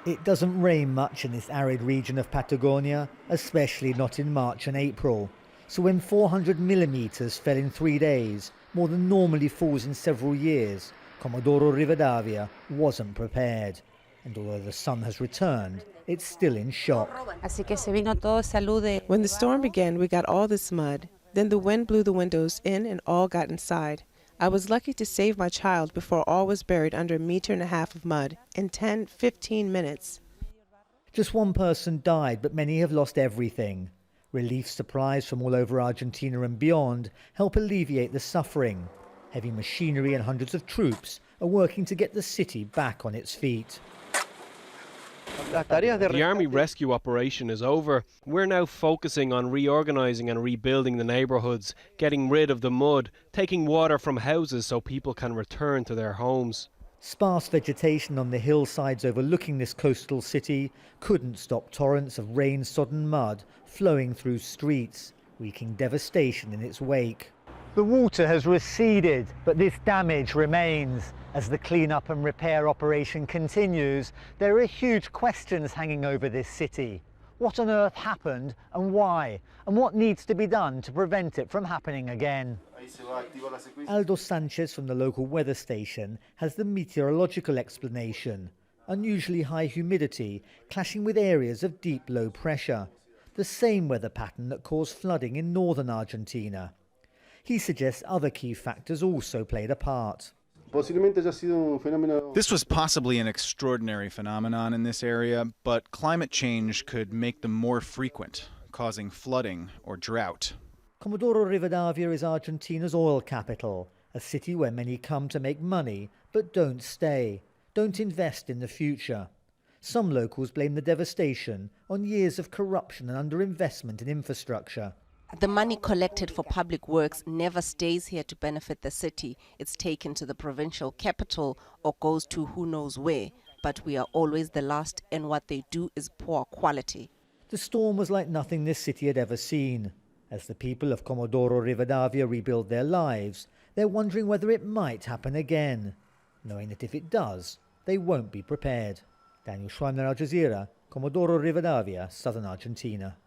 It doesn't rain much in this arid region of Patagonia, especially not in March and April. So when 400 millimeters fell in 3 days, more than normally falls in several years, Comodoro Rivadavia wasn't prepared. And although the sun has returned, it's still in shock. When the storm began, we got all this mud. Then the wind blew the windows in and all got inside. I was lucky to save my child before all was buried under 1.5 meters of mud in 10-15 minutes. Just one person died, but many have lost everything. Relief supplies from all over Argentina and beyond help alleviate the suffering. Heavy machinery and hundreds of troops are working to get the city back on its feet. The army rescue operation is over. We're now focusing on reorganising and rebuilding the neighbourhoods, getting rid of the mud, taking water from houses so people can return to their homes. Sparse vegetation on the hillsides overlooking this coastal city couldn't stop torrents of rain-sodden mud flowing through streets, wreaking devastation in its wake. The water has receded, but this damage remains. As the clean-up and repair operation continues, there are huge questions hanging over this city. What on earth happened and why? And what needs to be done to prevent it from happening again? Aldo Sanchez from the local weather station has the meteorological explanation. Unusually high humidity clashing with areas of deep low pressure. The same weather pattern that caused flooding in northern Argentina. He suggests other key factors also played a part. This was possibly an extraordinary phenomenon in this area, but climate change could make them more frequent, causing flooding or drought. Comodoro Rivadavia is Argentina's oil capital, a city where many come to make money but don't stay, don't invest in the future. Some locals blame the devastation on years of corruption and underinvestment in infrastructure. The money collected for public works never stays here to benefit the city. It's taken to the provincial capital or goes to who knows where. But we are always the last, and what they do is poor quality. The storm was like nothing this city had ever seen. As the people of Comodoro Rivadavia rebuild their lives, they're wondering whether it might happen again, knowing that if it does, they won't be prepared. Daniel Schreiner, Al Jazeera, Comodoro Rivadavia, southern Argentina.